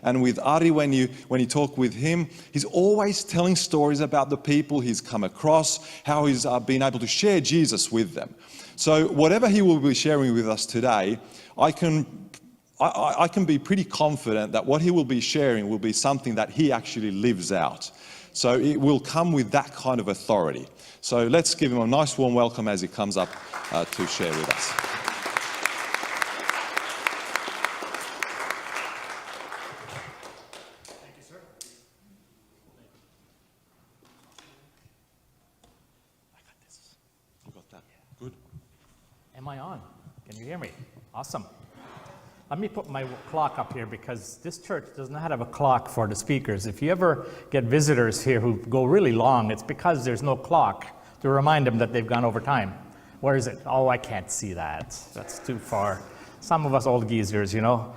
And with Ari, when you talk with him, he's always telling stories about the people he's come across, how he's been able to share Jesus with them. So whatever he will be sharing with us today, I can be pretty confident that what he will be sharing will be something that he actually lives out. So it will come with that kind of authority. So let's give him a nice warm welcome as he comes up to share with us. Thank you, sir. I got this. You got that? Good. Am I on? Can you hear me? Awesome. Let me put my clock up here because this church does not have a clock for the speakers. If you ever get visitors here who go really long, it's because there's no clock to remind them that they've gone over time. Where is it? Oh, I can't see that. That's too far. Some of us old geezers, you know.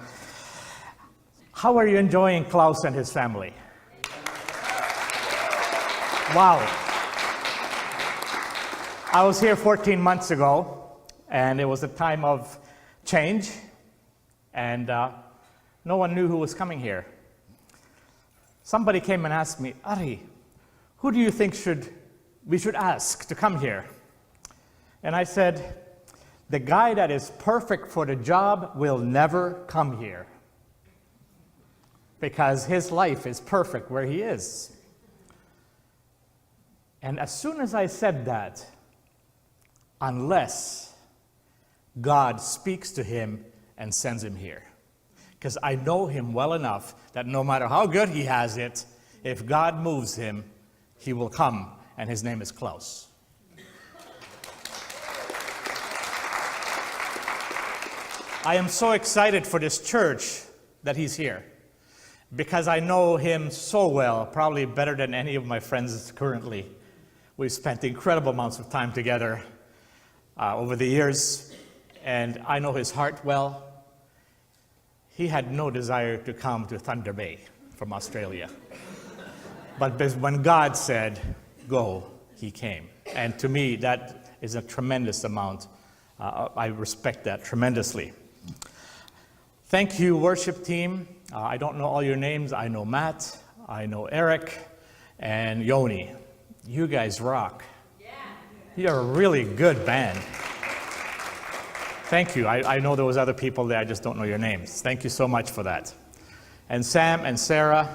How are you enjoying Klaus and his family? Wow. I was here 14 months ago, and it was a time of change. And no one knew who was coming here. Somebody came and asked me, Ari, who do you think we should ask to come here? And I said, the guy that is perfect for the job will never come here because his life is perfect where he is. And as soon as I said that, unless God speaks to him and sends him here. Because I know him well enough that no matter how good he has it, if God moves him, he will come, and his name is Klaus. I am so excited for this church that he's here, because I know him so well, probably better than any of my friends currently. We've spent incredible amounts of time together over the years, and I know his heart well. He had no desire to come to Thunder Bay from Australia. But when God said, go, he came. And to me, that is a tremendous amount. I respect that tremendously. Thank you, worship team. I don't know all your names. I know Matt, I know Eric, and Yoni. You guys rock. Yeah. You're a really good band. Thank you. I know there was other people there, I just don't know your names. Thank you so much for that. And Sam and Sarah,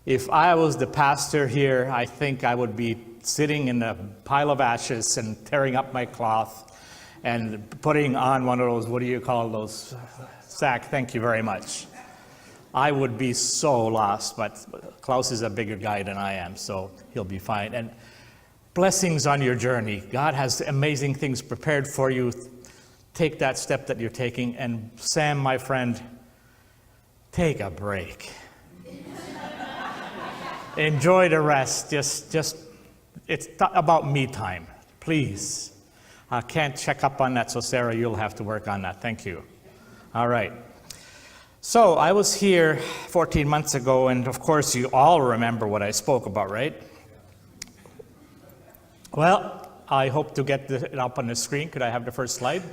if I was the pastor here, I think I would be sitting in a pile of ashes and tearing up my cloth and putting on one of those, what do you call those, sack, thank you very much. I would be so lost, but Klaus is a bigger guy than I am, so he'll be fine. And blessings on your journey. God has amazing things prepared for you. Take that step that you're taking. And Sam, my friend, take a break. Enjoy the rest. Just it's about me time, please. I can't check up on that, so Sarah, you'll have to work on that. Thank you. All right. So I was here 14 months ago, and of course you all remember what I spoke about, right? Well, I hope to get it up on the screen. Could I have the first slide?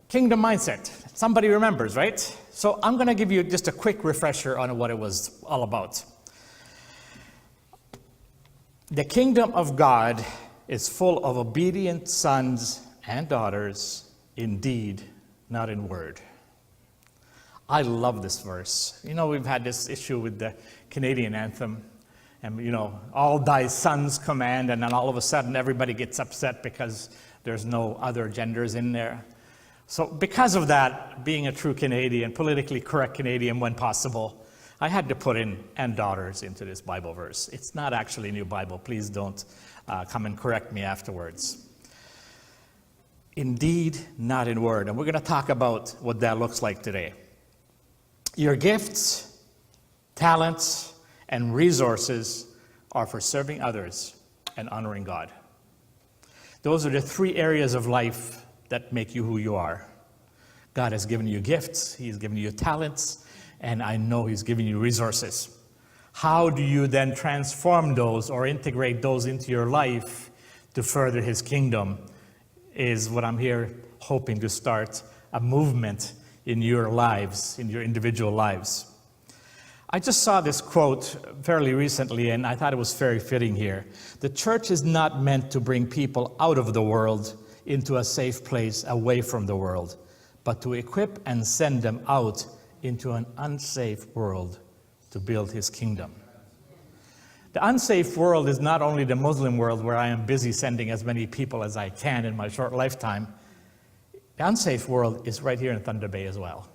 Kingdom mindset. Somebody remembers, right? So I'm going to give you just a quick refresher on what it was all about. The kingdom of God is full of obedient sons and daughters, in deed, not in word. I love this verse. You know, we've had this issue with the Canadian anthem. And, you know, all thy sons command, and then all of a sudden everybody gets upset because there's no other genders in there. So because of that, being a true Canadian, politically correct Canadian when possible, I had to put in "and daughters" into this Bible verse. It's not actually a new Bible. Please don't come and correct me afterwards. Indeed, not in word. And we're going to talk about what that looks like today. Your gifts, talents, and resources are for serving others and honoring God. Those are the three areas of life that make you who you are. God has given you gifts, He's given you talents, and I know He's given you resources. How do you then transform those or integrate those into your life to further His kingdom is what I'm here hoping to start a movement in your lives, in your individual lives. I just saw this quote fairly recently, and I thought it was very fitting here. The church is not meant to bring people out of the world into a safe place away from the world, but to equip and send them out into an unsafe world to build his kingdom. The unsafe world is not only the Muslim world, where I am busy sending as many people as I can in my short lifetime. The unsafe world is right here in Thunder Bay as well.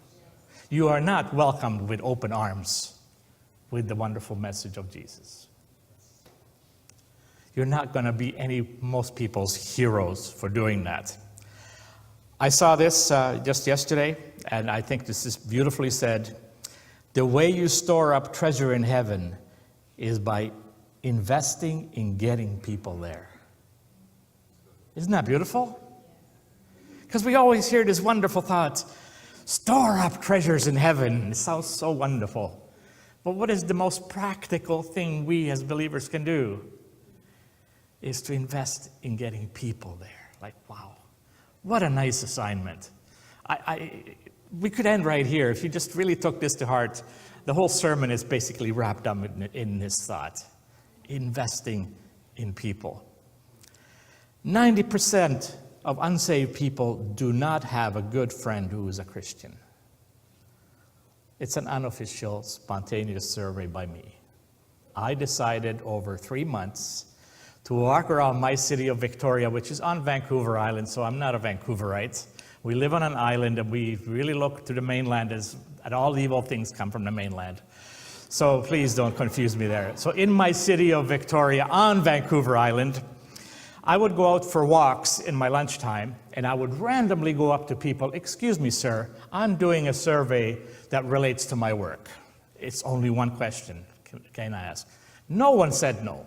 You are not welcomed with open arms with the wonderful message of Jesus. You're not going to be most people's heroes for doing that. I saw this just yesterday, and I think this is beautifully said. The way you store up treasure in heaven is by investing in getting people there. Isn't that beautiful? Because we always hear this wonderful thought, store up treasures in heaven. It sounds so wonderful. But what is the most practical thing we as believers can do? Is to invest in getting people there. Like, wow, what a nice assignment. We could end right here. If you just really took this to heart, the whole sermon is basically wrapped up in this thought. Investing in people. 90% of unsaved people do not have a good friend who is a Christian. It's an unofficial, spontaneous survey by me. I decided over 3 months to walk around my city of Victoria, which is on Vancouver Island, so I'm not a Vancouverite. We live on an island, and we really look to the mainland as all evil things come from the mainland. So please don't confuse me there. So in my city of Victoria on Vancouver Island, I would go out for walks in my lunchtime, and I would randomly go up to people, excuse me, sir, I'm doing a survey that relates to my work. It's only one question, can I ask? No one said no.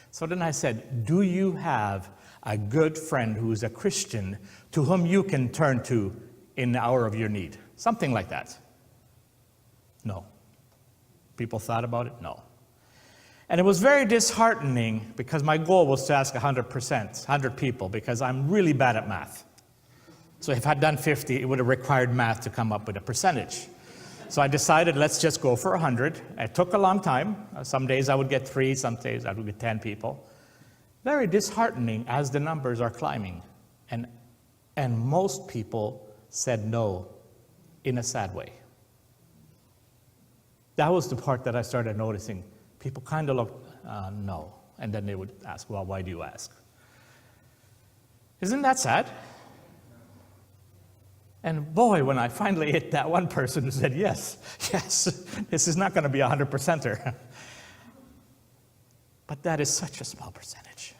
So then I said, do you have a good friend who is a Christian to whom you can turn to in the hour of your need? Something like that. No. People thought about it? No. And it was very disheartening because my goal was to ask 100 people, because I'm really bad at math. So if I'd done 50, it would have required math to come up with a percentage. So I decided, let's just go for 100. It took a long time. Some days I would get 3, some days I would get 10 people. Very disheartening as the numbers are climbing. And most people said no in a sad way. That was the part that I started noticing. People kind of looked, no. And then they would ask, well, why do you ask? Isn't that sad? And boy, when I finally hit that one person who said, yes, this is not going to be 100%er. But that is such a small percentage.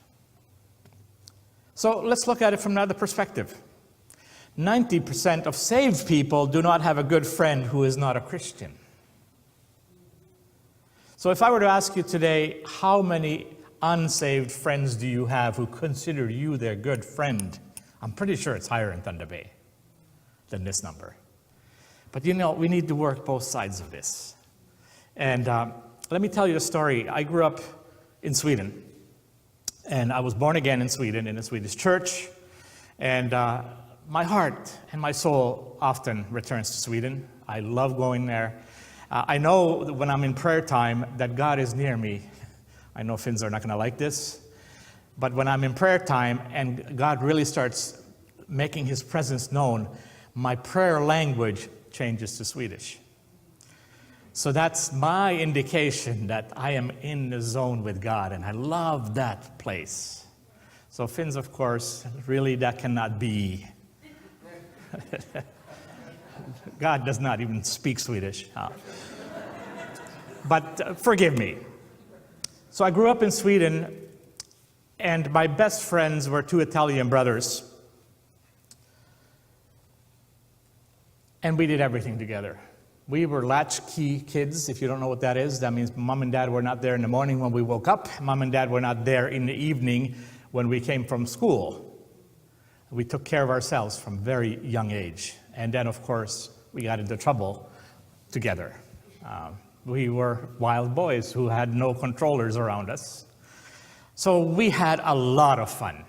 So let's look at it from another perspective. 90% of saved people do not have a good friend who is not a Christian. So if I were to ask you today, how many unsaved friends do you have who consider you their good friend? I'm pretty sure it's higher in Thunder Bay than this number. But you know, we need to work both sides of this. And let me tell you a story. I grew up in Sweden, and I was born again in Sweden in a Swedish church. And my heart and my soul often returns to Sweden. I love going there. I know that when I'm in prayer time that God is near me. I know Finns are not going to like this, but when I'm in prayer time and God really starts making his presence known, my prayer language changes to Swedish. So that's my indication that I am in the zone with God, and I love that place. So Finns, of course, really that cannot be. God does not even speak Swedish. But forgive me. So I grew up in Sweden, and my best friends were 2 Italian brothers. And we did everything together. We were latchkey kids. If you don't know what that is, that means mom and dad were not there in the morning when we woke up. Mom and dad were not there in the evening when we came from school. We took care of ourselves from a very young age. And then, of course, we got into trouble together. We were wild boys who had no controllers around us. So we had a lot of fun.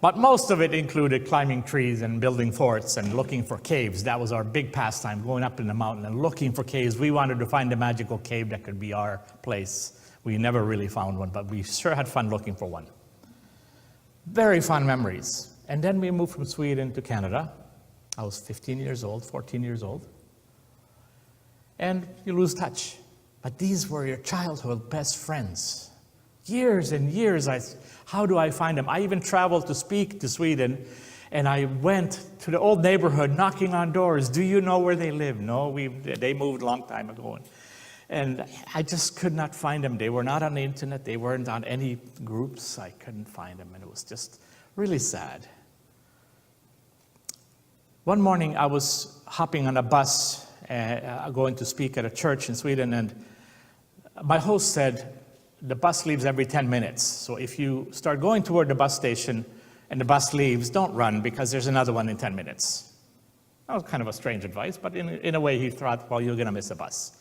But most of it included climbing trees and building forts and looking for caves. That was our big pastime, going up in the mountain and looking for caves. We wanted to find a magical cave that could be our place. We never really found one, but we sure had fun looking for one. Very fond memories. And then we moved from Sweden to Canada. I was 15 years old, 14 years old. And you lose touch. But these were your childhood best friends. Years and years, how do I find them? I even traveled to speak to Sweden, and I went to the old neighborhood knocking on doors. Do you know where they live? No, they moved a long time ago. And I just could not find them. They were not on the internet. They weren't on any groups. I couldn't find them, and it was just really sad. One morning, I was hopping on a bus, going to speak at a church in Sweden, and my host said, the bus leaves every 10 minutes. So if you start going toward the bus station and the bus leaves, don't run because there's another one in 10 minutes. That was kind of a strange advice, but in a way he thought, well, you're going to miss a bus.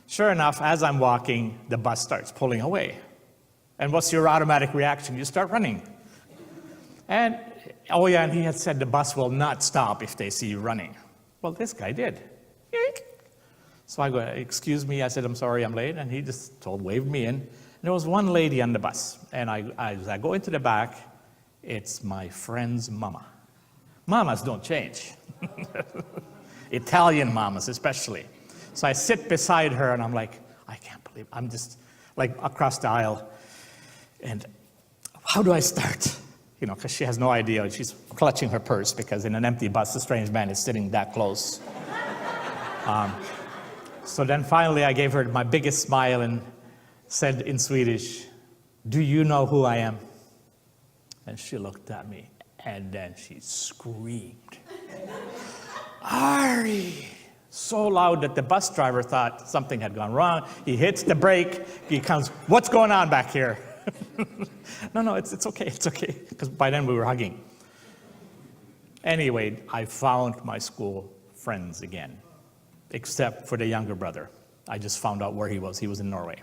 Sure enough, as I'm walking, the bus starts pulling away. And what's your automatic reaction? You start running. And, oh yeah, and he had said the bus will not stop if they see you running. Well, this guy did. So I go, excuse me, I said, I'm sorry, I'm late. And he just waved me in. And there was one lady on the bus, and as I go into the back, it's my friend's mama. Mamas don't change. Italian mamas especially. So I sit beside her, and I'm like, I can't believe, I'm just like across the aisle, and how do I start? You know, because she has no idea. She's clutching her purse because in an empty bus, a strange man is sitting that close. So then finally I gave her my biggest smile and said in Swedish, do you know who I am? And she looked at me, and then she screamed, Ari! So loud that the bus driver thought something had gone wrong. He hits the brake, he comes, what's going on back here? No, it's okay, because by then we were hugging. Anyway, I found my school friends again, except for the younger brother. I just found out where he was. He was in Norway.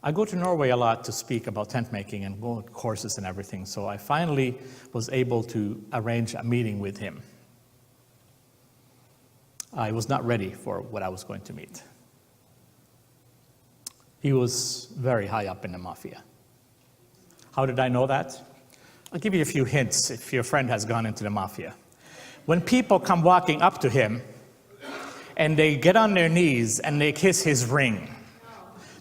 I go to Norway a lot to speak about tent making and go to courses and everything, so I finally was able to arrange a meeting with him. I was not ready for what I was going to meet. He was very high up in the mafia. How did I know that? I'll give you a few hints if your friend has gone into the mafia. When people come walking up to him and they get on their knees and they kiss his ring,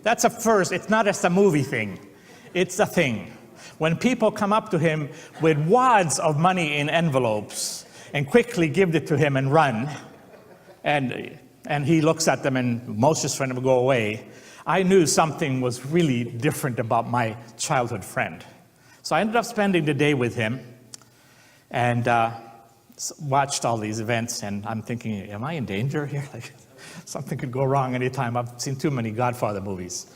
that's a first. It's not just a movie thing. It's a thing. When people come up to him with wads of money in envelopes and quickly give it to him and run, and he looks at them and motions for them to go away, I knew something was really different about my childhood friend. So I ended up spending the day with him and watched all these events, and I'm thinking, am I in danger here? Like, something could go wrong anytime. I've seen too many Godfather movies.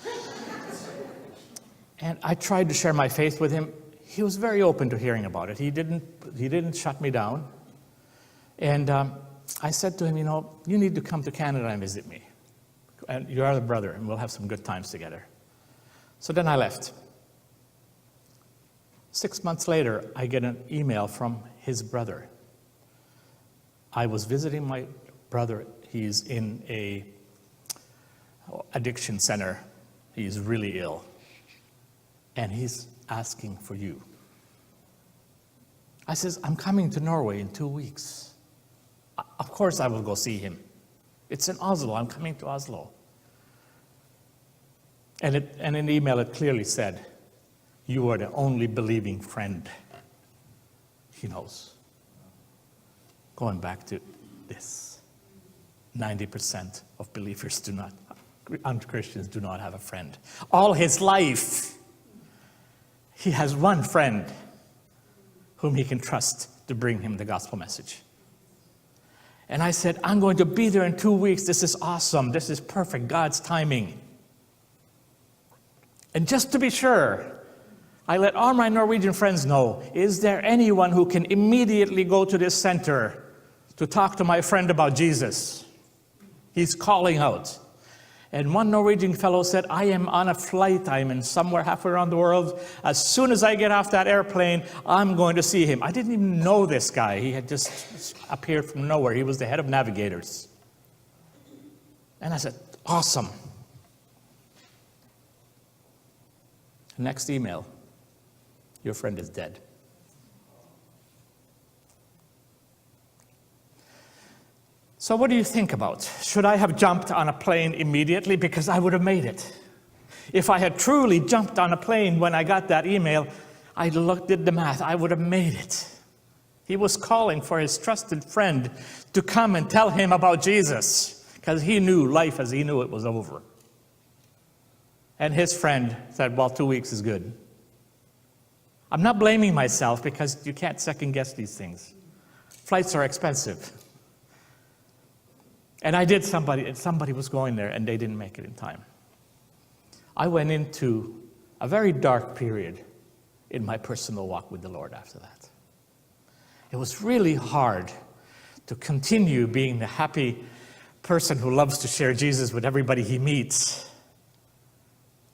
And I tried to share my faith with him. He was very open to hearing about it. He didn't shut me down. And I said to him, you need to come to Canada and visit me. And you're the brother, and we'll have some good times together. So then I left. 6 months later, I get an email from his brother. I was visiting my brother. He's in a addiction center. He's really ill. And he's asking for you. I says, I'm coming to Norway in 2 weeks. Of course I will go see him. It's in Oslo. I'm coming to Oslo. And in the email it clearly said, you are the only believing friend he knows. Going back to this, 90% of believers Christians do not have a friend. All his life, he has one friend whom he can trust to bring him the gospel message. And I said, I'm going to be there in 2 weeks. This is awesome. This is perfect, God's timing. And just to be sure, I let all my Norwegian friends know, is there anyone who can immediately go to this center to talk to my friend about Jesus? He's calling out. And one Norwegian fellow said, I am on a flight. I'm in somewhere halfway around the world. As soon as I get off that airplane, I'm going to see him. I didn't even know this guy. He had just appeared from nowhere. He was the head of navigators. And I said, awesome. Next email, your friend is dead. So what do you think about? Should I have jumped on a plane immediately? Because I would have made it. If I had truly jumped on a plane when I got that email, I did the math, I would have made it. He was calling for his trusted friend to come and tell him about Jesus, because he knew life as he knew it was over. And his friend said, well, 2 weeks is good. I'm not blaming myself, because you can't second guess these things. Flights are expensive. And somebody was going there, and they didn't make it in time. I went into a very dark period in my personal walk with the Lord after that. It was really hard to continue being the happy person who loves to share Jesus with everybody he meets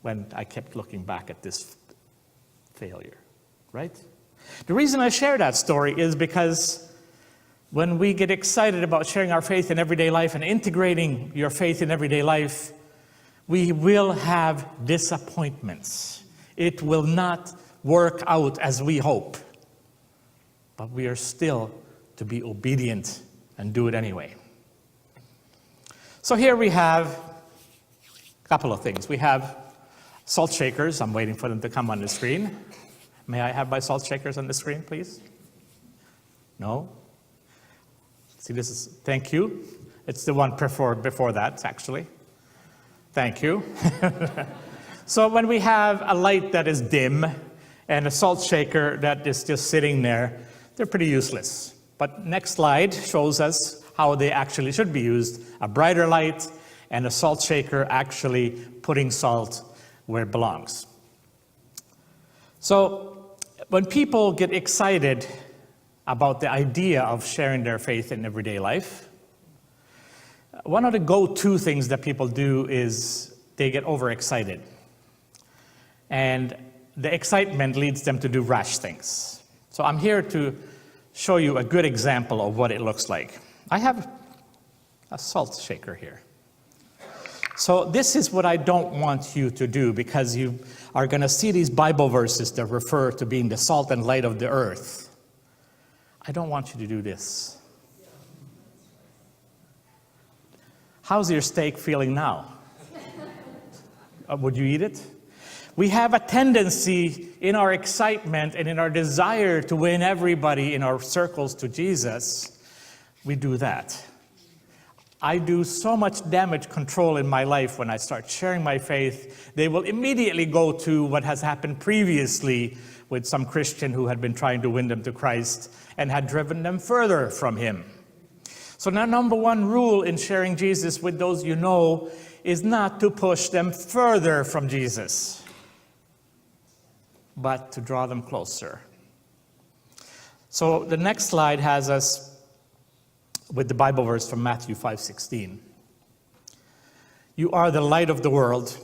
when I kept looking back at this failure, right? The reason I share that story is because when we get excited about sharing our faith in everyday life and integrating your faith in everyday life, we will have disappointments. It will not work out as we hope. But we are still to be obedient and do it anyway. So here we have a couple of things. We have salt shakers. I'm waiting for them to come on the screen. May I have my salt shakers on the screen, please? No? See, thank you. It's the one before that, actually. Thank you. So when we have a light that is dim and a salt shaker that is just sitting there, they're pretty useless. But next slide shows us how they actually should be used. A brighter light and a salt shaker actually putting salt where it belongs. So when people get excited about the idea of sharing their faith in everyday life, one of the go-to things that people do is they get overexcited. And the excitement leads them to do rash things. So I'm here to show you a good example of what it looks like. I have a salt shaker here. So this is what I don't want you to do, because you are going to see these Bible verses that refer to being the salt and light of the earth. I don't want you to do this. How's your steak feeling now? Would you eat it? We have a tendency in our excitement and in our desire to win everybody in our circles to Jesus, we do that. I do so much damage control in my life when I start sharing my faith. They will immediately go to what has happened previously with some Christian who had been trying to win them to Christ and had driven them further from him. So now, number one rule in sharing Jesus with those you know is not to push them further from Jesus, but to draw them closer. So the next slide has us with the Bible verse from Matthew 5:16. You are the light of the world.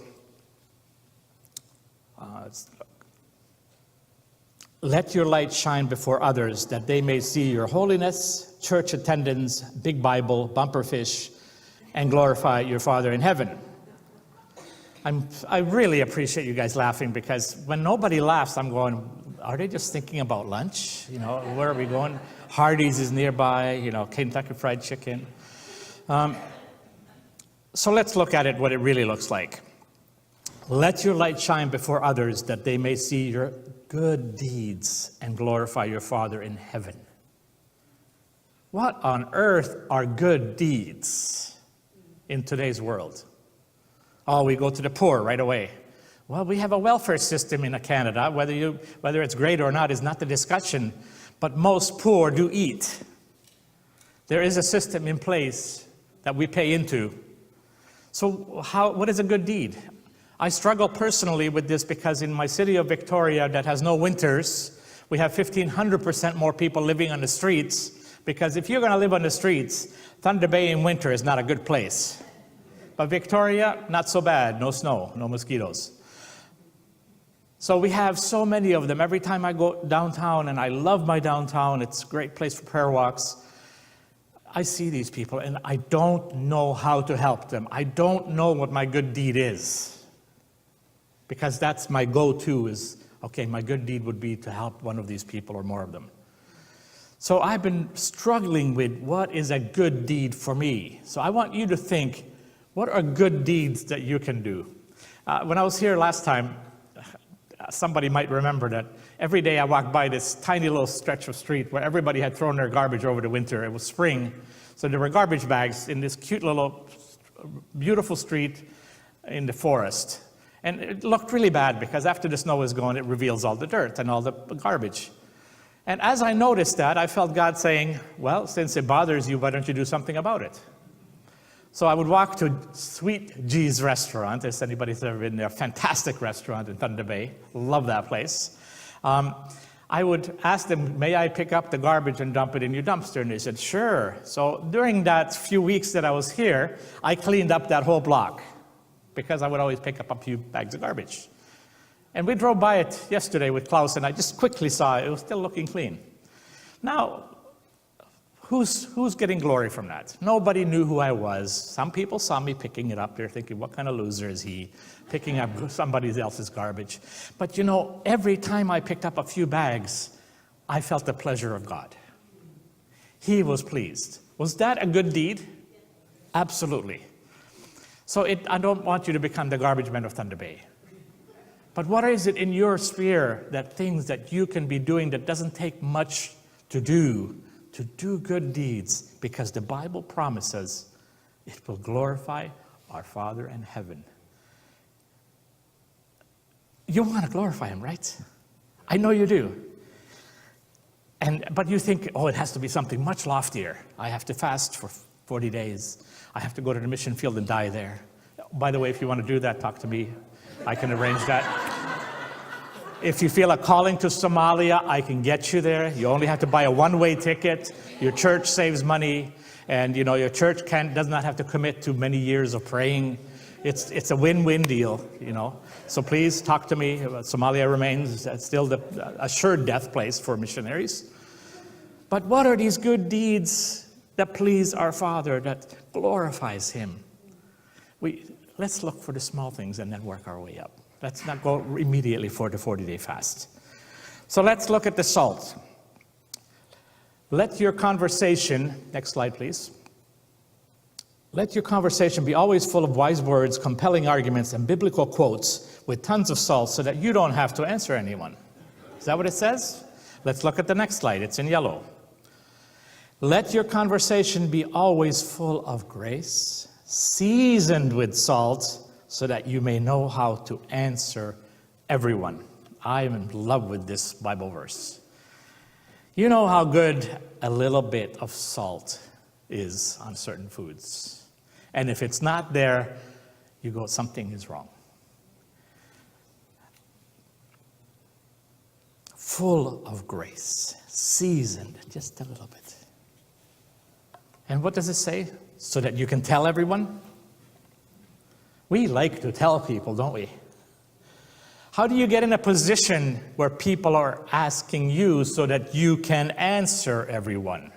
Let your light shine before others, that they may see your holiness, church attendance, big Bible, bumper fish, and glorify your Father in heaven. I really appreciate you guys laughing, because when nobody laughs, I'm going, are they just thinking about lunch? You know, where are we going? Hardee's is nearby, you know, Kentucky Fried Chicken. So let's look at it, what it really looks like. Let your light shine before others, that they may see your good deeds and glorify your Father in heaven. What on earth are good deeds in today's world? Oh, we go to the poor right away. Well, we have a welfare system in Canada. Whether it's great or not is not the discussion, but most poor do eat. There is a system in place that we pay into. So what is a good deed? I struggle personally with this, because in my city of Victoria that has no winters, we have 1,500% more people living on the streets, because if you're going to live on the streets, Thunder Bay in winter is not a good place. But Victoria, not so bad. No snow, no mosquitoes. So we have so many of them. Every time I go downtown, and I love my downtown, it's a great place for prayer walks, I see these people, and I don't know how to help them. I don't know what my good deed is. Because that's my go-to is, okay, my good deed would be to help one of these people or more of them. So I've been struggling with what is a good deed for me. So I want you to think, what are good deeds that you can do? When I was here last time, somebody might remember that every day I walked by this tiny little stretch of street where everybody had thrown their garbage over the winter. It was spring, so there were garbage bags in this cute little beautiful street in the forest. And it looked really bad because after the snow is gone, it reveals all the dirt and all the garbage. And as I noticed that, I felt God saying, well, since it bothers you, why don't you do something about it? So I would walk to Sweet G's restaurant. If anybody's ever been there, fantastic restaurant in Thunder Bay. Love that place. I would ask them, may I pick up the garbage and dump it in your dumpster? And they said, sure. So during that few weeks that I was here, I cleaned up that whole block because I would always pick up a few bags of garbage. And we drove by it yesterday with Klaus, and I just quickly saw it. It was still looking clean. Now, who's getting glory from that? Nobody knew who I was. Some people saw me picking it up. They're thinking, what kind of loser is he, picking up somebody else's garbage? But you know, every time I picked up a few bags, I felt the pleasure of God. He was pleased. Was that a good deed? Absolutely. So I don't want you to become the garbage man of Thunder Bay. But what is it in your sphere, that things that you can be doing that doesn't take much to do good deeds, because the Bible promises it will glorify our Father in heaven. You want to glorify Him, right? I know you do. But you think, oh, it has to be something much loftier. I have to fast for 40 days. I have to go to the mission field and die there. By the way, if you want to do that, talk to me. I can arrange that. If you feel a calling to Somalia, I can get you there. You only have to buy a one-way ticket. Your church saves money, and you know your church does not have to commit to many years of praying. It's a win-win deal, you know. So please talk to me. Somalia remains still the assured death place for missionaries. But what are these good deeds that please our Father, that glorifies Him? Let's look for the small things and then work our way up. Let's not go immediately for the 40-day fast. So let's look at the salt. Let your conversation, next slide please. Let your conversation be always full of wise words, compelling arguments, and biblical quotes with tons of salt so that you don't have to answer anyone. Is that what it says? Let's look at the next slide. It's in yellow. Let your conversation be always full of grace, seasoned with salt, so that you may know how to answer everyone. I am in love with this Bible verse. You know how good a little bit of salt is on certain foods. And if it's not there, you go, something is wrong. Full of grace, seasoned just a little bit. And what does it say? So that you can tell everyone? We like to tell people, don't we? How do you get in a position where people are asking you so that you can answer everyone?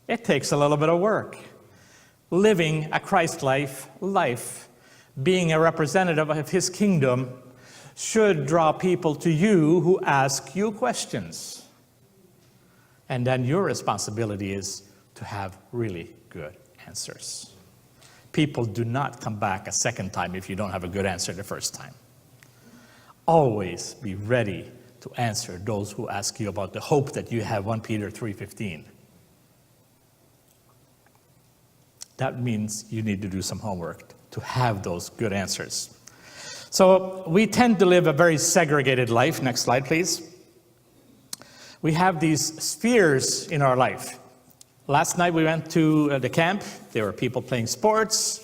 It takes a little bit of work. Living a Christ-like life, being a representative of His kingdom, should draw people to you who ask you questions. And then your responsibility is to have really good answers. People do not come back a second time if you don't have a good answer the first time. Always be ready to answer those who ask you about the hope that you have, 1 Peter 3:15. That means you need to do some homework to have those good answers. So we tend to live a very segregated life. Next slide, please. We have these spheres in our life. Last night we went to the camp. There were people playing sports.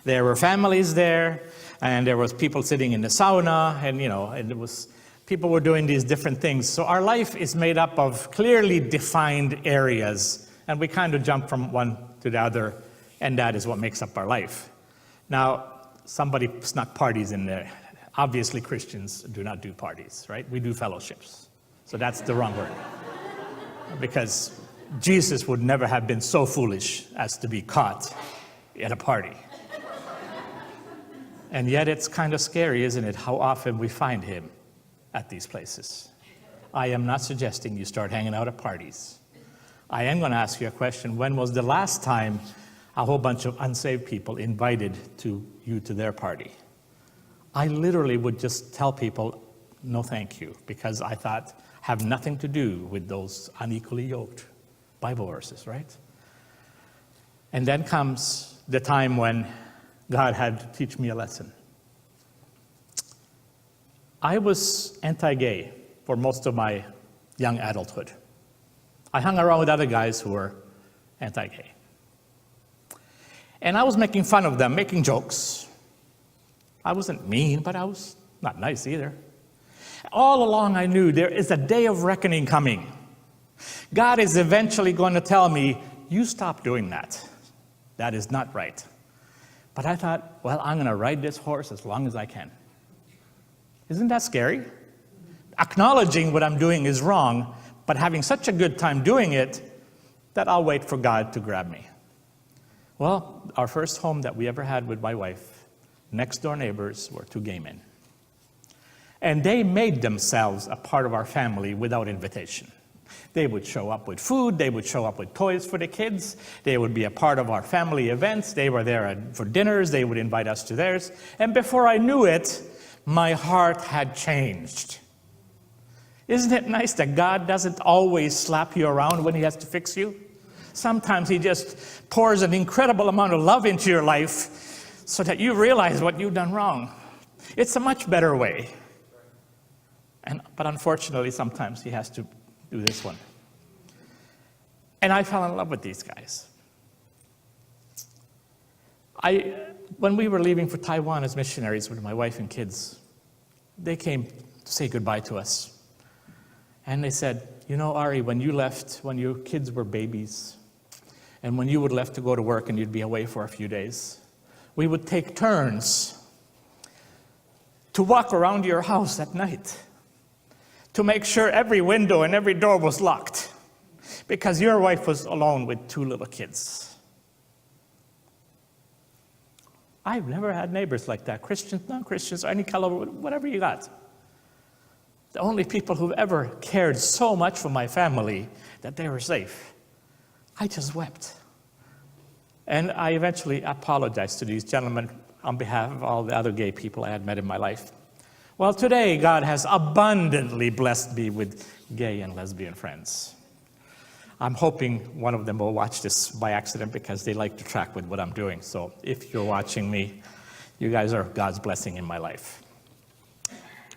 There were families there, and there was people sitting in the sauna, and and it was people were doing these different things. So our life is made up of clearly defined areas, and we kind of jump from one to the other, and that is what makes up our life. Now, somebody snuck parties in there. Obviously, Christians do not do parties, right? We do fellowships. So that's the wrong word. Because Jesus would never have been so foolish as to be caught at a party. And yet it's kind of scary, isn't it, how often we find him at these places. I am not suggesting you start hanging out at parties. I am going to ask you a question. When was the last time a whole bunch of unsaved people invited you to their party? I literally would just tell people, no thank you, because I thought, have nothing to do with those unequally yoked Bible verses, right? And then comes the time when God had to teach me a lesson. I was anti-gay for most of my young adulthood. I hung around with other guys who were anti-gay. And I was making fun of them, making jokes. I wasn't mean, but I was not nice either. All along I knew there is a day of reckoning coming. God is eventually going to tell me, you stop doing that. That is not right. But I thought, well, I'm going to ride this horse as long as I can. Isn't that scary? Acknowledging what I'm doing is wrong, but having such a good time doing it that I'll wait for God to grab me. Well, our first home that we ever had with my wife, next door neighbors were two gay men. And they made themselves a part of our family without invitation. They would show up with food, they would show up with toys for the kids, they would be a part of our family events, they were there for dinners, they would invite us to theirs. And before I knew it, my heart had changed. Isn't it nice that God doesn't always slap you around when he has to fix you? Sometimes he just pours an incredible amount of love into your life so that you realize what you've done wrong. It's a much better way. But unfortunately, sometimes he has to do this one. And I fell in love with these guys. When we were leaving for Taiwan as missionaries with my wife and kids, they came to say goodbye to us. And they said, you know, Ari, when you left, when your kids were babies, and when you would left to go to work and you'd be away for a few days, we would take turns to walk around your house at night to make sure every window and every door was locked because your wife was alone with two little kids. I've never had neighbors like that, Christians, non-Christians, any color, whatever you got. The only people who've ever cared so much for my family that they were safe. I just wept. And I eventually apologized to these gentlemen on behalf of all the other gay people I had met in my life. Well, today God has abundantly blessed me with gay and lesbian friends. I'm hoping one of them will watch this by accident because they like to track with what I'm doing. So if you're watching me, you guys are God's blessing in my life.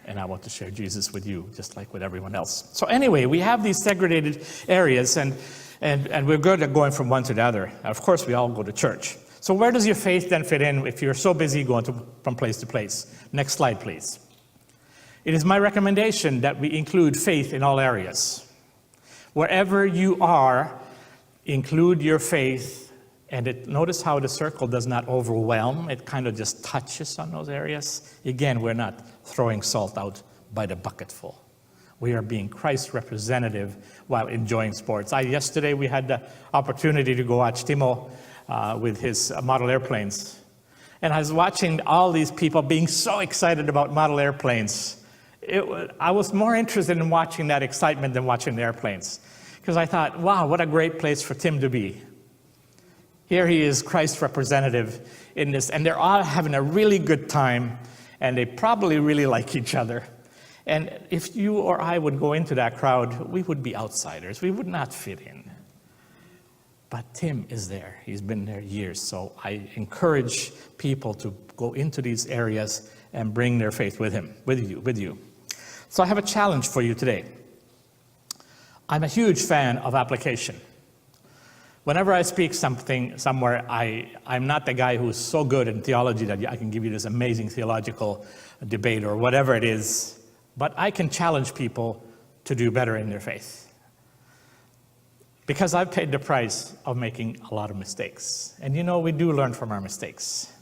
And I want to share Jesus with you, just like with everyone else. So anyway, we have these segregated areas, and we're good at going from one to the other. Of course, we all go to church. So where does your faith then fit in if you're so busy going from place to place? Next slide, please. It is my recommendation that we include faith in all areas. Wherever you are, include your faith. And notice how the circle does not overwhelm. It kind of just touches on those areas. Again, we're not throwing salt out by the bucketful. We are being Christ's representative while enjoying sports. Yesterday we had the opportunity to go watch Timo with his model airplanes. And I was watching all these people being so excited about model airplanes. I was more interested in watching that excitement than watching the airplanes. Because I thought, wow, what a great place for Tim to be. Here he is, Christ's representative in this, and they're all having a really good time, and they probably really like each other. And if you or I would go into that crowd, we would be outsiders. We would not fit in. But Tim is there. He's been there years. So I encourage people to go into these areas and bring their faith with you. So I have a challenge for you today. I'm a huge fan of application. Whenever I speak somewhere, I'm not the guy who's so good in theology that I can give you this amazing theological debate or whatever it is, but I can challenge people to do better in their faith. Because I've paid the price of making a lot of mistakes. And you know, we do learn from our mistakes.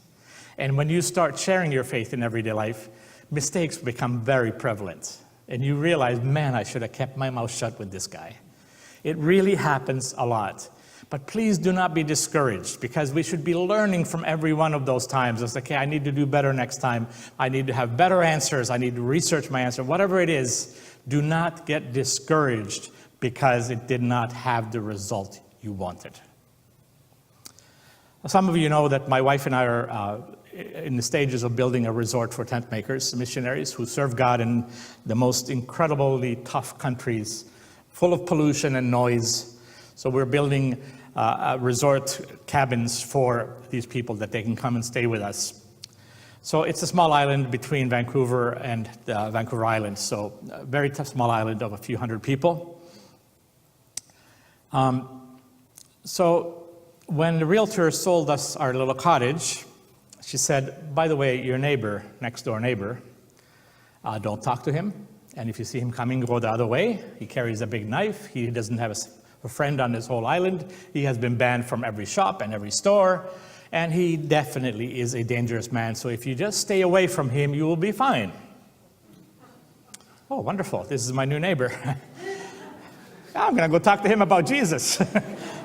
And when you start sharing your faith in everyday life, mistakes become very prevalent. And you realize, man, I should have kept my mouth shut with this guy. It really happens a lot. But please do not be discouraged, because we should be learning from every one of those times. It's okay, I need to do better next time. I need to have better answers. I need to research my answer. Whatever it is, do not get discouraged because it did not have the result you wanted. Some of you know that my wife and I are in the stages of building a resort for tent makers, missionaries who serve God in the most incredibly tough countries, full of pollution and noise. So we're building resort cabins for these people that they can come and stay with us. So it's a small island between Vancouver and Vancouver Island, so a very tough small island of a few hundred people. So when the realtor sold us our little cottage, she said, by the way, your neighbor, next door neighbor, don't talk to him. And if you see him coming, go the other way. He carries a big knife. He doesn't have a friend on this whole island. He has been banned from every shop and every store. And he definitely is a dangerous man. So if you just stay away from him, you will be fine. Oh, wonderful. This is my new neighbor. I'm going to go talk to him about Jesus.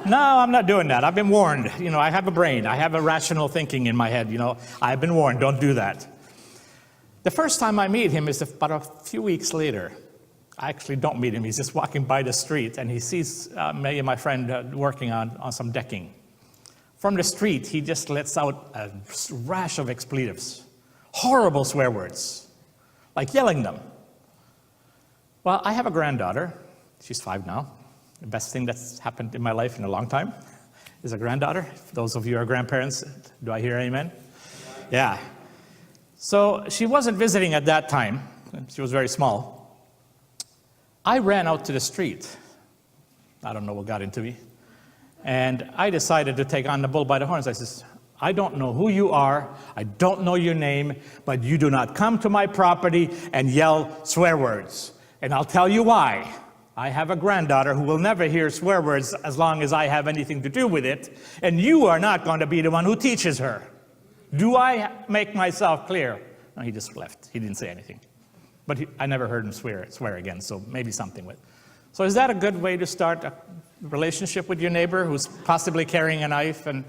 No, I'm not doing that. I've been warned. You know, I have a brain. I have a rational thinking in my head. You know, I've been warned. Don't do that. The first time I meet him is about a few weeks later. I actually don't meet him. He's just walking by the street, and he sees me and my friend working on some decking. From the street, he just lets out a rash of expletives, horrible swear words, like yelling them. Well, I have a granddaughter. She's 5 now. The best thing that's happened in my life in a long time is a granddaughter. For those of you who are grandparents, do I hear amen? Yeah. So she wasn't visiting at that time. She was very small. I ran out to the street. I don't know what got into me. And I decided to take on the bull by the horns. I said, I don't know who you are. I don't know your name, but you do not come to my property and yell swear words. And I'll tell you why. I have a granddaughter who will never hear swear words as long as I have anything to do with it, and you are not going to be the one who teaches her. Do I make myself clear? No, he just left. He didn't say anything. But I never heard him swear again, so maybe something with. So is that a good way to start a relationship with your neighbor who's possibly carrying a knife? And,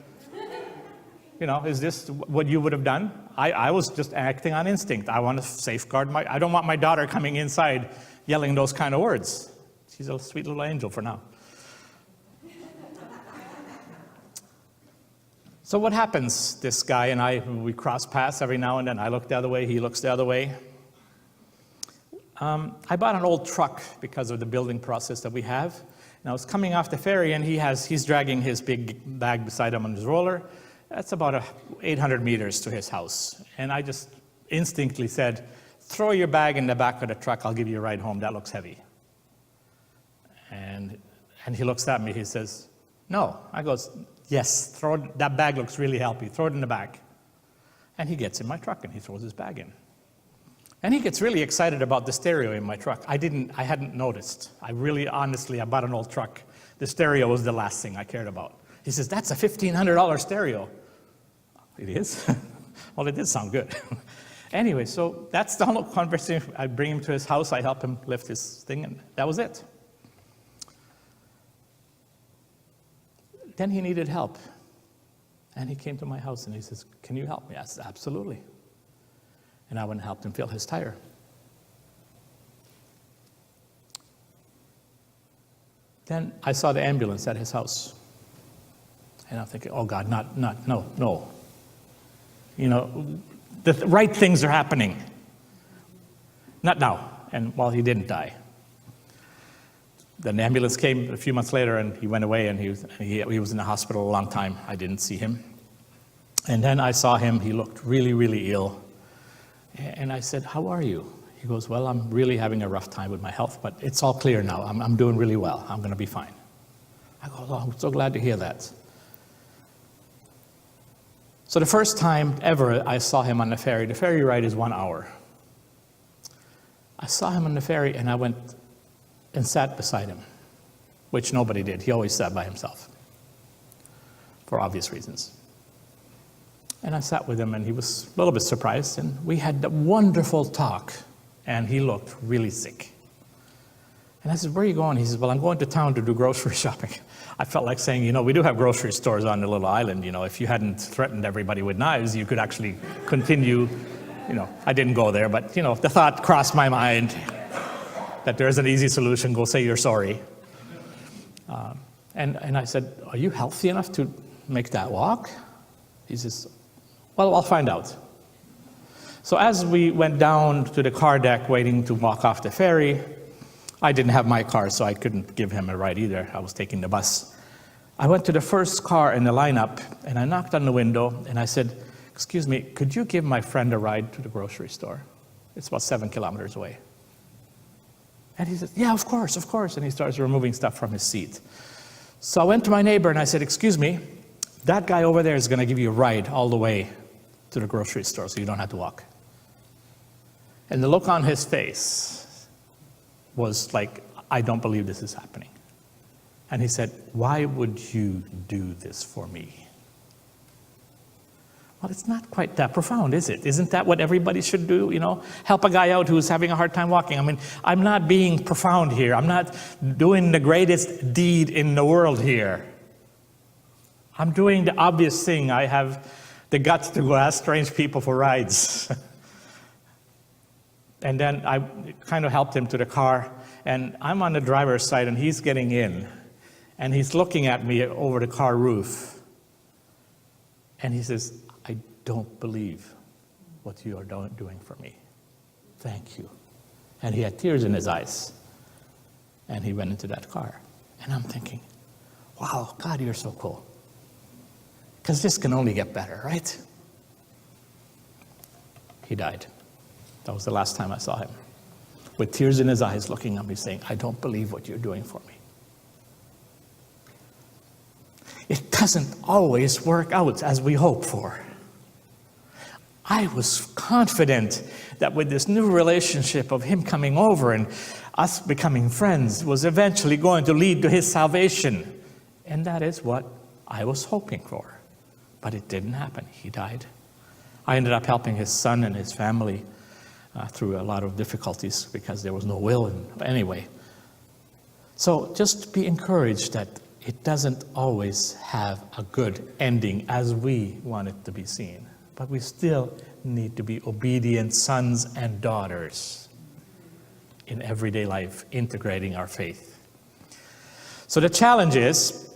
you know, is this what you would have done? I was just acting on instinct. I want to safeguard I don't want my daughter coming inside yelling those kind of words. She's a sweet little angel for now. So what happens? This guy and I, we cross paths every now and then. I look the other way, he looks the other way. I bought an old truck because of the building process that we have. And I was coming off the ferry, and he's dragging his big bag beside him on his roller. That's about 800 meters to his house. And I just instinctively said, throw your bag in the back of the truck, I'll give you a ride home, that looks heavy. And he looks at me, he says, no. I goes, yes, that bag looks really heavy, throw it in the back. And he gets in my truck and he throws his bag in. And he gets really excited about the stereo in my truck. I hadn't noticed. I bought an old truck. The stereo was the last thing I cared about. He says, that's a $1,500 stereo. It is? Well, it did sound good. Anyway, so that's the whole conversation. I bring him to his house, I help him lift his thing, and that was it. Then he needed help. And he came to my house and he says, can you help me? Yes, absolutely. And I went and helped him fill his tire. Then I saw the ambulance at his house. And I'm thinking, oh God, no. You know, the right things are happening. Not now. And well, he didn't die. Then the ambulance came a few months later, and he went away, and he was in the hospital a long time. I didn't see him. And then I saw him. He looked really, really ill. And I said, how are you? He goes, well, I'm really having a rough time with my health, but it's all clear now. I'm doing really well. I'm going to be fine. I go, oh, I'm so glad to hear that. So the first time ever I saw him on the ferry ride is 1 hour. I saw him on the ferry, and I went and sat beside him, which nobody did. He always sat by himself, for obvious reasons. And I sat with him, and he was a little bit surprised, and we had a wonderful talk, and he looked really sick. And I said, where are you going? He says, well, I'm going to town to do grocery shopping. I felt like saying, we do have grocery stores on the little island. If you hadn't threatened everybody with knives, you could actually continue. I didn't go there, but, the thought crossed my mind that there's an easy solution. Go say you're sorry. And I said, are you healthy enough to make that walk? He says, well, I'll find out. So as we went down to the car deck waiting to walk off the ferry, I didn't have my car, so I couldn't give him a ride either. I was taking the bus. I went to the first car in the lineup, and I knocked on the window, and I said, excuse me, could you give my friend a ride to the grocery store? It's about 7 kilometers away. And he said, yeah, of course. And he starts removing stuff from his seat. So I went to my neighbor, and I said, excuse me, that guy over there is going to give you a ride all the way to the grocery store so you don't have to walk. And the look on his face was like, I don't believe this is happening. And he said, why would you do this for me? Well, it's not quite that profound, is it? Isn't that what everybody should do? Help a guy out who's having a hard time walking. I mean, I'm not being profound here. I'm not doing the greatest deed in the world here. I'm doing the obvious thing. I have the guts to go ask strange people for rides. And then I kind of helped him to the car, and I'm on the driver's side, and he's getting in, and he's looking at me over the car roof, and he says, I don't believe what you are doing for me. Thank you. And he had tears in his eyes, and he went into that car. And I'm thinking, wow, God, you're so cool. Because this can only get better, right? He died. That was the last time I saw him. With tears in his eyes, looking at me saying, I don't believe what you're doing for me. It doesn't always work out as we hope for. I was confident that with this new relationship of him coming over and us becoming friends was eventually going to lead to his salvation. And that is what I was hoping for. But it didn't happen. He died. I ended up helping his son and his family through a lot of difficulties because there was no will. Anyway, so just be encouraged that it doesn't always have a good ending as we want it to be seen. But we still need to be obedient sons and daughters in everyday life, integrating our faith. So the challenge is,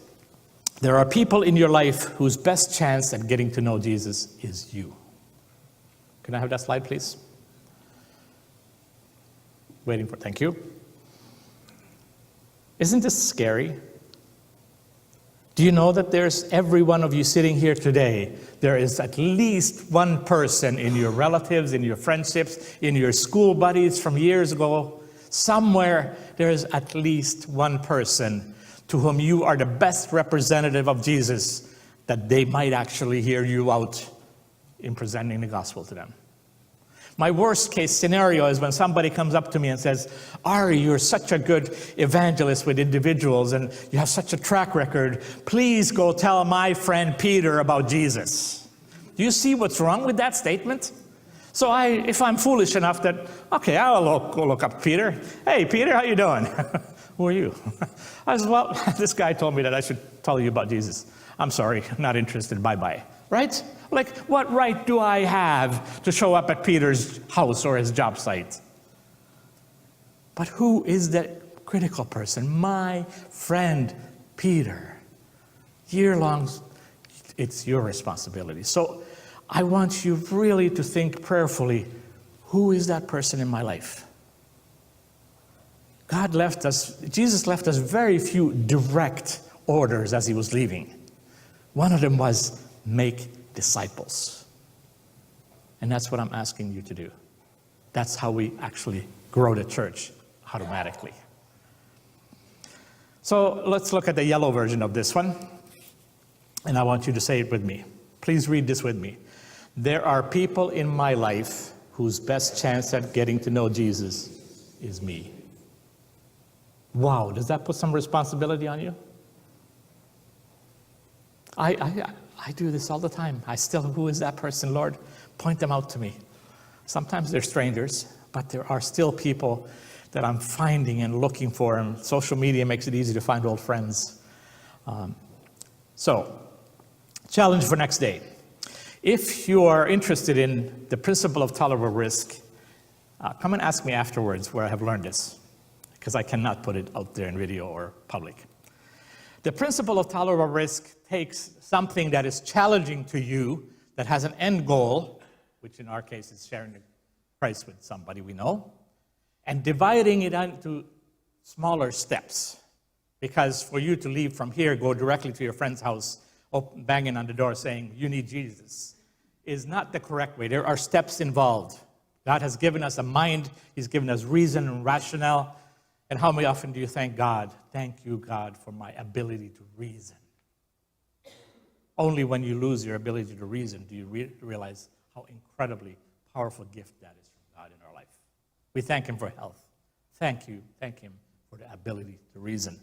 there are people in your life whose best chance at getting to know Jesus is you. Can I have that slide, please? Thank you. Isn't this scary? Do you know that there's every one of you sitting here today, there is at least one person in your relatives, in your friendships, in your school buddies from years ago, somewhere there is at least one person to whom you are the best representative of Jesus, that they might actually hear you out in presenting the gospel to them. My worst case scenario is when somebody comes up to me and says, Ari, you're such a good evangelist with individuals and you have such a track record. Please go tell my friend Peter about Jesus. Do you see what's wrong with that statement? So if I'm foolish enough that, okay, I'll go look up Peter. Hey, Peter, how you doing? Who are you? I said, well, this guy told me that I should tell you about Jesus. I'm sorry, not interested, bye-bye. Right? Like, what right do I have to show up at Peter's house or his job site? But who is the critical person? My friend Peter. Year-long, it's your responsibility. So I want you really to think prayerfully, who is that person in my life? Jesus left us very few direct orders as he was leaving. One of them was, make disciples. And that's what I'm asking you to do. That's how we actually grow the church automatically. So let's look at the yellow version of this one. And I want you to say it with me. Please read this with me. There are people in my life whose best chance at getting to know Jesus is me. Wow, does that put some responsibility on you? I do this all the time. Who is that person, Lord? Point them out to me. Sometimes they're strangers, but there are still people that I'm finding and looking for, and social media makes it easy to find old friends. So, challenge for next day. If you are interested in the principle of tolerable risk, come and ask me afterwards where I have learned this, because I cannot put it out there in video or public. The principle of tolerable risk takes something that is challenging to you, that has an end goal, which in our case is sharing the price with somebody we know, and dividing it into smaller steps. Because for you to leave from here, go directly to your friend's house, banging on the door saying, you need Jesus, is not the correct way. There are steps involved. God has given us a mind. He's given us reason and rationale. And how many often do you thank God? Thank you, God, for my ability to reason. Only when you lose your ability to reason do you realize how incredibly powerful gift that is from God in our life. We thank Him for health. Thank Him for the ability to reason.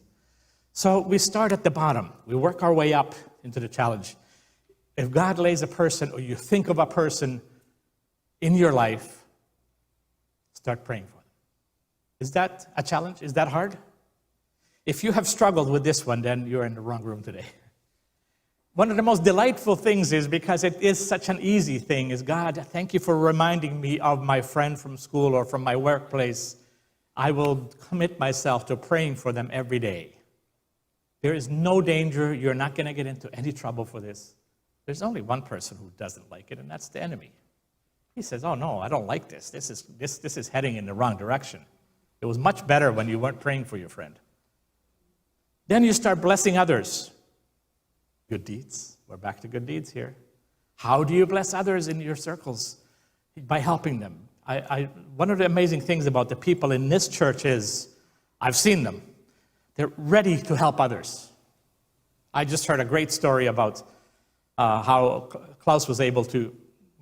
So we start at the bottom. We work our way up into the challenge. If God lays a person, or you think of a person in your life, start praying for them. Is that a challenge? Is that hard? If you have struggled with this one, then you're in the wrong room today. One of the most delightful things is, because it is such an easy thing, is, God, thank you for reminding me of my friend from school or from my workplace. I will commit myself to praying for them every day. There is no danger. You're not going to get into any trouble for this. There's only one person who doesn't like it, and that's the enemy. He says, oh, no, I don't like this. This is heading in the wrong direction. It was much better when you weren't praying for your friend. Then you start blessing others. Good deeds. We're back to good deeds here. How do you bless others in your circles? By helping them. One of the amazing things about the people in this church is, I've seen them. They're ready to help others. I just heard a great story about how Klaus was able to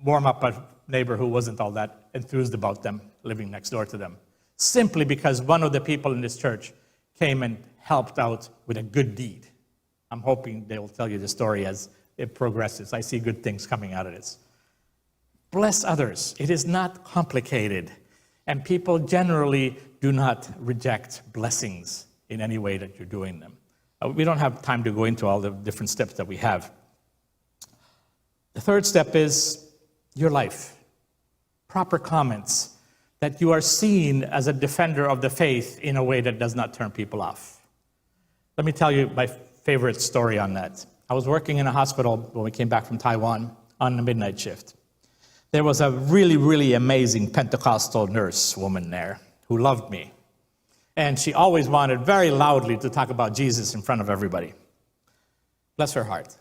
warm up a neighbor who wasn't all that enthused about them living next door to them, simply because one of the people in this church came and helped out with a good deed. I'm hoping they will tell you the story as it progresses. I see good things coming out of this. Bless others. It is not complicated, and people generally do not reject blessings in any way that you're doing them. We don't have time to go into all the different steps that we have. The third step is your life. Proper comments, that you are seen as a defender of the faith in a way that does not turn people off. Let me tell you my favorite story on that. I was working in a hospital when we came back from Taiwan on the midnight shift. There was a really, really amazing Pentecostal nurse woman there who loved me. And she always wanted very loudly to talk about Jesus in front of everybody. Bless her heart.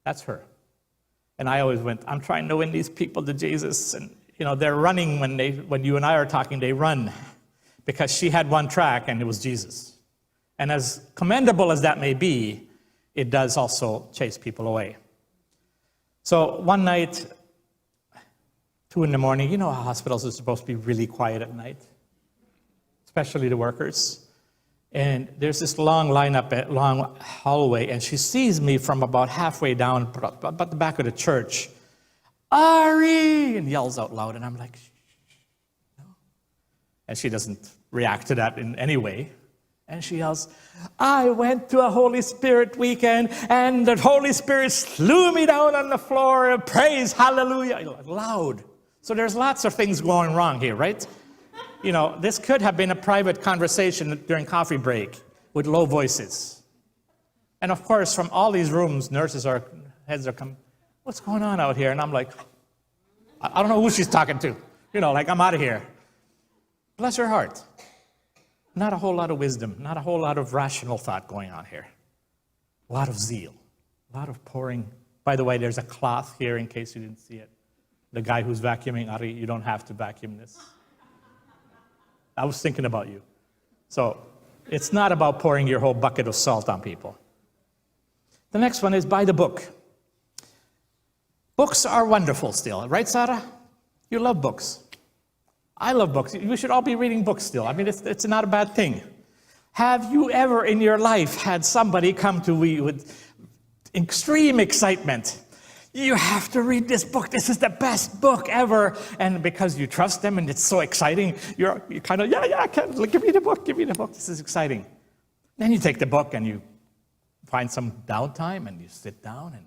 That's her. And I always went, I'm trying to win these people to Jesus. And, they're running when you and I are talking, they run. Because she had one track, and it was Jesus. And as commendable as that may be, it does also chase people away. So one night, 2 in the morning, how hospitals are supposed to be really quiet at night, especially the workers. And there's this long lineup, long hallway, and she sees me from about halfway down, about the back of the church. Ari! And yells out loud, and I'm like, shh. No. And she doesn't react to that in any way. And she yells, I went to a Holy Spirit weekend, and the Holy Spirit slew me down on the floor, and praise, hallelujah, loud. So there's lots of things going wrong here, right? This could have been a private conversation during coffee break with low voices. And of course, from all these rooms, heads are coming, what's going on out here? And I'm like, I don't know who she's talking to. I'm out of here. Bless her heart. Not a whole lot of wisdom, not a whole lot of rational thought going on here. A lot of zeal, a lot of pouring. By the way, there's a cloth here in case you didn't see it. The guy who's vacuuming, Ari, you don't have to vacuum this. I was thinking about you. So it's not about pouring your whole bucket of salt on people. The next one is buy the book. Books are wonderful still, right, Sarah? You love books. I love books. We should all be reading books still. I mean, it's not a bad thing. Have you ever in your life had somebody come to you with extreme excitement You have to read this book. This is the best book ever. And because you trust them and it's so exciting, you're kind of, yeah, give me the book, This is exciting. Then you take the book and you find some downtime and you sit down and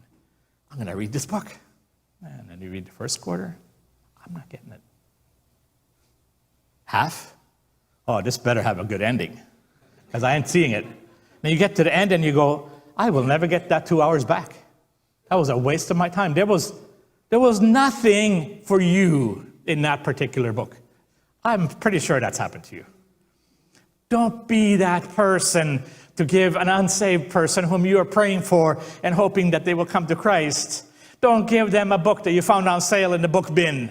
I'm going to read this book. And then you read the first quarter. I'm not getting it. Half? Oh, this better have a good ending because I ain't seeing it. Then you get to the end and you go, I will never get that 2 hours back. That was a waste of my time. There was nothing for you in that particular book. I'm pretty sure that's happened to you. Don't be that person to give an unsaved person whom you are praying for and hoping that they will come to Christ. Don't give them a book that you found on sale in the book bin.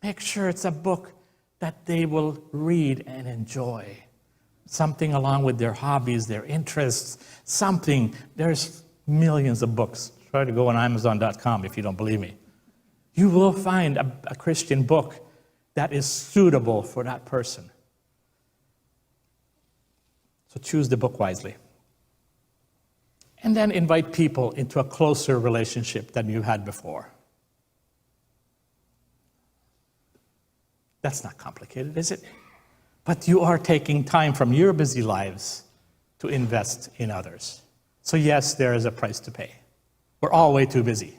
Make sure it's a book that they will read and enjoy. Something along with their hobbies, their interests, something. There's millions of books. Try to go on Amazon.com if you don't believe me. You will find a Christian book that is suitable for that person. So choose the book wisely. And then invite people into a closer relationship than you had before. That's not complicated, is it? But you are taking time from your busy lives to invest in others. So yes, there is a price to pay. We're all way too busy.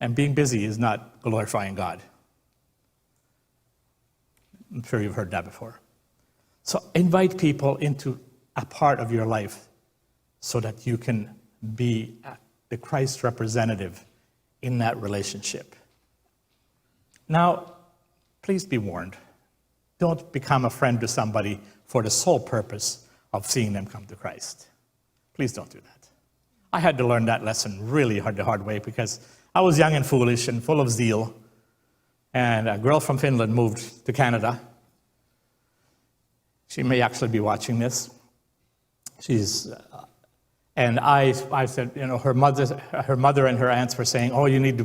And being busy is not glorifying God. I'm sure you've heard that before. So invite people into a part of your life so that you can be the Christ representative in that relationship. Now, please be warned. Don't become a friend to somebody for the sole purpose of seeing them come to Christ. Please don't do that. I had to learn that lesson really the hard way because I was young and foolish and full of zeal. And a girl from Finland moved to Canada. She may actually be watching this. And I said, her mother and her aunts were saying, oh, you need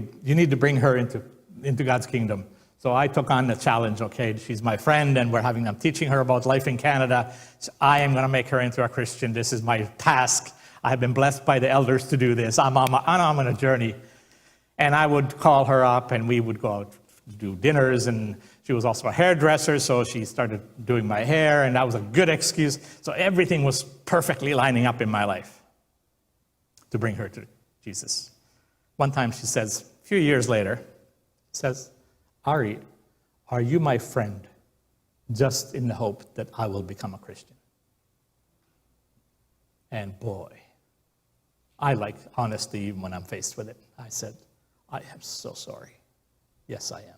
to bring her into God's kingdom. So I took on the challenge, okay, she's my friend, and I'm teaching her about life in Canada. So I am going to make her into a Christian. This is my task. I have been blessed by the elders to do this. I'm on a journey. And I would call her up, and we would go out to do dinners, and she was also a hairdresser, so she started doing my hair, and that was a good excuse. So everything was perfectly lining up in my life to bring her to Jesus. One time she says, a few years later, says, Ari, are you my friend just in the hope that I will become a Christian? And boy, I like honesty even when I'm faced with it. I said, I am so sorry. Yes, I am.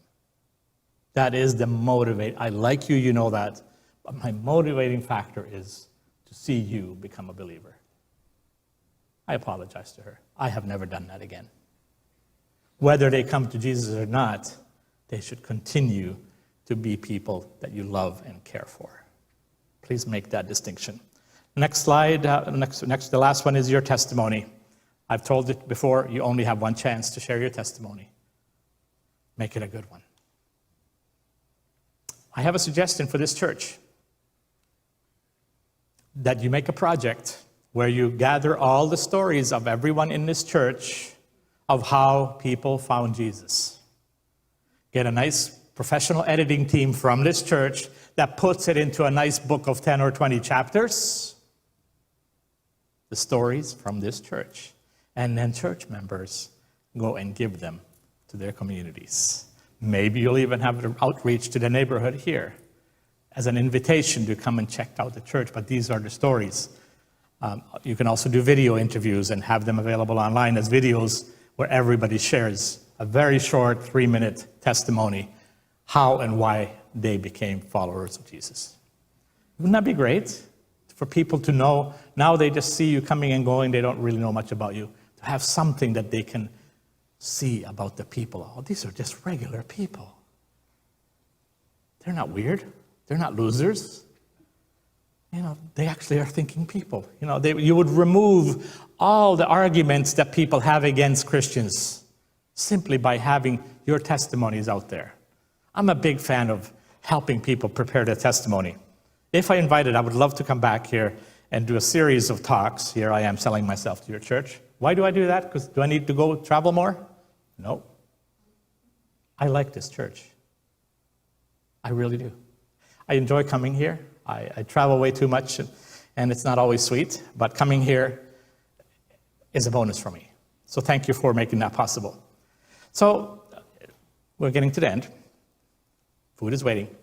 That is the motivate. I like you, you know that. But my motivating factor is to see you become a believer. I apologize to her. I have never done that again. Whether they come to Jesus or not, they should continue to be people that you love and care for. Please make that distinction. Next slide, the last one is your testimony. I've told it before, you only have one chance to share your testimony. Make it a good one. I have a suggestion for this church. That you make a project where you gather all the stories of everyone in this church of how people found Jesus. Get a nice professional editing team from this church that puts it into a nice book of 10 or 20 chapters. The stories from this church. And then church members go and give them to their communities. Maybe you'll even have an outreach to the neighborhood here as an invitation to come and check out the church. But these are the stories. You can also do video interviews and have them available online as videos where everybody shares a very short 3-minute testimony, how and why they became followers of Jesus. Wouldn't that be great for people to know? Now they just see you coming and going. They don't really know much about you. To have something that they can see about the people. Oh, these are just regular people. They're not weird. They're not losers. They actually are thinking people. You would remove all the arguments that people have against Christians simply by having your testimonies out there. I'm a big fan of helping people prepare their testimony. If I invited, I would love to come back here and do a series of talks. Here I am selling myself to your church. Why do I do that? Because do I need to go travel more? No. I like this church. I really do. I enjoy coming here. I travel way too much, and it's not always sweet, but coming here is a bonus for me. So thank you for making that possible. So we're getting to the end. Food is waiting.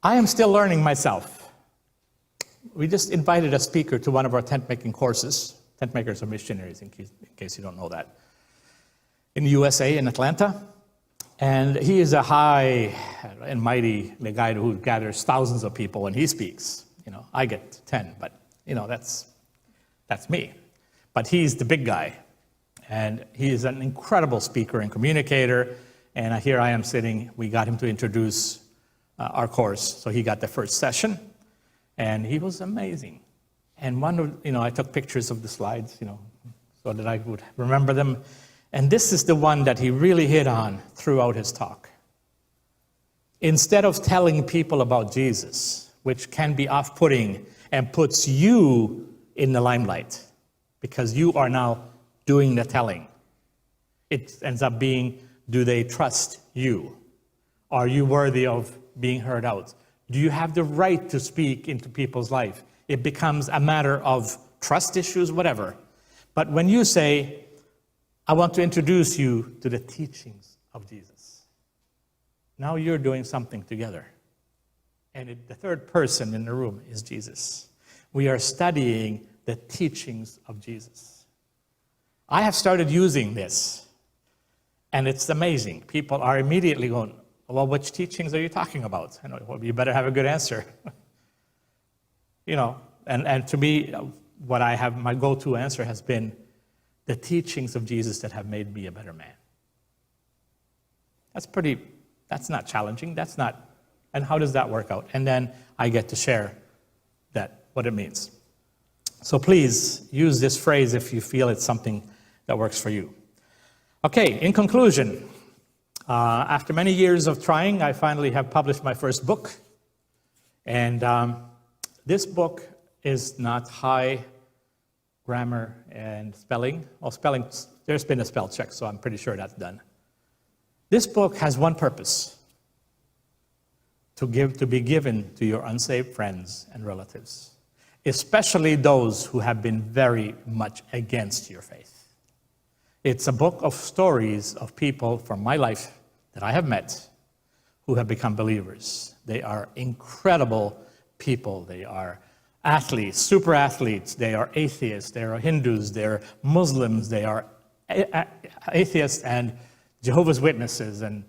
I am still learning myself. We just invited a speaker to one of our tent-making courses. Tent makers are missionaries, in case you don't know that, in the USA, in Atlanta. And he is a high and mighty guy who gathers thousands of people when he speaks. I get 10, but that's me. But he's the big guy, and he is an incredible speaker and communicator. And here I am sitting. We got him to introduce our course, so he got the first session, and he was amazing. And I took pictures of the slides, so that I would remember them. And this is the one that he really hit on throughout his talk. Instead of telling people about Jesus, which can be off-putting and puts you in the limelight, because you are now doing the telling, it ends up being, do they trust you? Are you worthy of being heard out? Do you have the right to speak into people's life? It becomes a matter of trust issues, whatever. But when you say, I want to introduce you to the teachings of Jesus, now you're doing something together. And the third person in the room is Jesus. We are studying the teachings of Jesus. I have started using this, and it's amazing. People are immediately going, well, which teachings are you talking about? Well, you better have a good answer. And to me, my go-to answer has been the teachings of Jesus that have made me a better man. That's not challenging. And how does that work out? And then I get to share what it means. So please use this phrase if you feel it's something that works for you. Okay, in conclusion, after many years of trying, I finally have published my first book. And this book is not high grammar and spelling. Well, spelling, there's been a spell check, so I'm pretty sure that's done. This book has one purpose: to be given to your unsaved friends and relatives, especially those who have been very much against your faith. It's a book of stories of people from my life that I have met who have become believers. They are incredible people. They are athletes, super athletes. They are atheists. They are Hindus. They are Muslims. They are atheists and Jehovah's Witnesses, and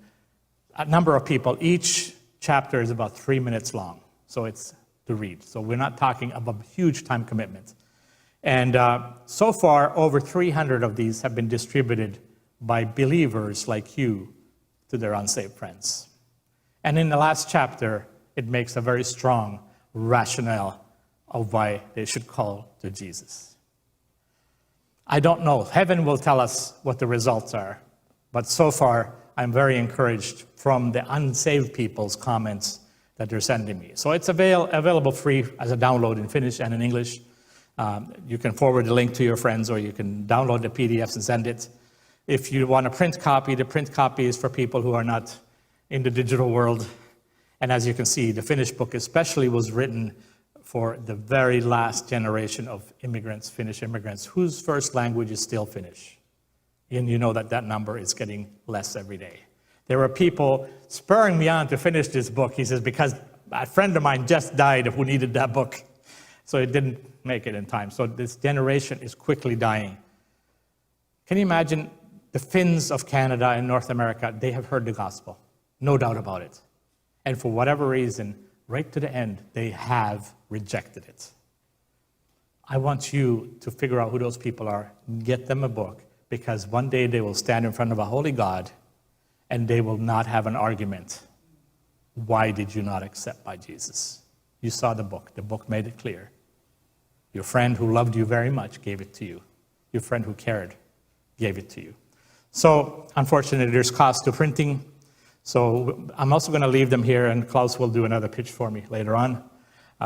a number of people. Each chapter is about 3 minutes long, so it's to read. So we're not talking about huge time commitment. And so far, over 300 of these have been distributed by believers like you to their unsaved friends. And in the last chapter, it makes a very strong rationale of why they should call to Jesus. I don't know. Heaven will tell us what the results are. But so far, I'm very encouraged from the unsaved people's comments that they're sending me. So it's available free as a download in Finnish and in English. You can forward the link to your friends, or you can download the PDFs and send it. If you want a print copy, the print copy is for people who are not in the digital world. And as you can see, the Finnish book especially was written for the very last generation of immigrants, Finnish immigrants, whose first language is still Finnish. And you know that number is getting less every day. There were people spurring me on to finish this book. He says, because a friend of mine just died who needed that book. So it didn't make it in time. So this generation is quickly dying. Can you imagine the Finns of Canada and North America? They have heard the gospel, no doubt about it. And for whatever reason, right to the end, they have rejected it. I want you to figure out who those people are, get them a book, because one day they will stand in front of a holy God and they will not have an argument. Why did you not accept my Jesus? You saw the book. The book made it clear. Your friend who loved you very much gave it to you. Your friend who cared gave it to you. So, unfortunately, there's cost to printing. So I'm also going to leave them here, and Klaus will do another pitch for me later on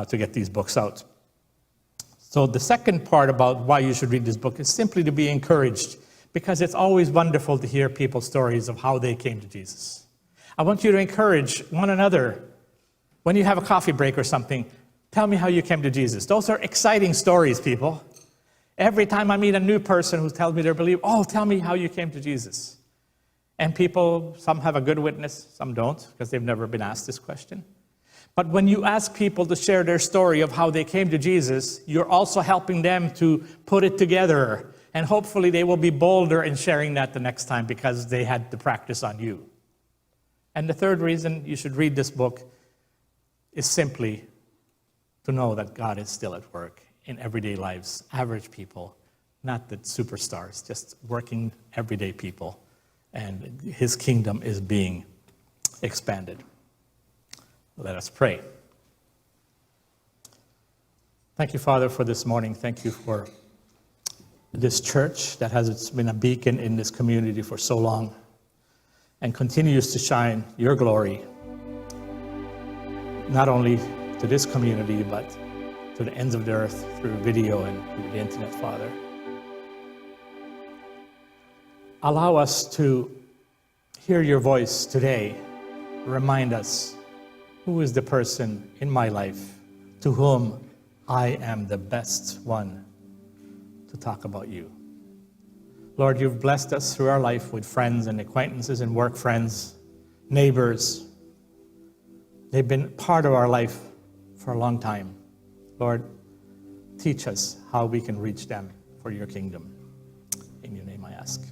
to get these books out. So the second part about why you should read this book is simply to be encouraged, because it's always wonderful to hear people's stories of how they came to Jesus. I want you to encourage one another. When you have a coffee break or something, tell me how you came to Jesus. Those are exciting stories, people. Every time I meet a new person who tells me they're a believer, oh, tell me how you came to Jesus. And people, some have a good witness, some don't, because they've never been asked this question. But when you ask people to share their story of how they came to Jesus, you're also helping them to put it together. And hopefully they will be bolder in sharing that the next time because they had to practice on you. And the third reason you should read this book is simply to know that God is still at work in everyday lives, average people, not the superstars, just working everyday people. And his kingdom is being expanded. Let us pray. Thank you, Father, for this morning. Thank you for this church that has been a beacon in this community for so long and continues to shine your glory, not only to this community, but to the ends of the earth through video and through the internet, Father. Allow us to hear your voice today. Remind us, who is the person in my life to whom I am the best one to talk about you? Lord, you've blessed us through our life with friends and acquaintances and work friends, neighbors. They've been part of our life for a long time. Lord, teach us how we can reach them for your kingdom. In your name I ask.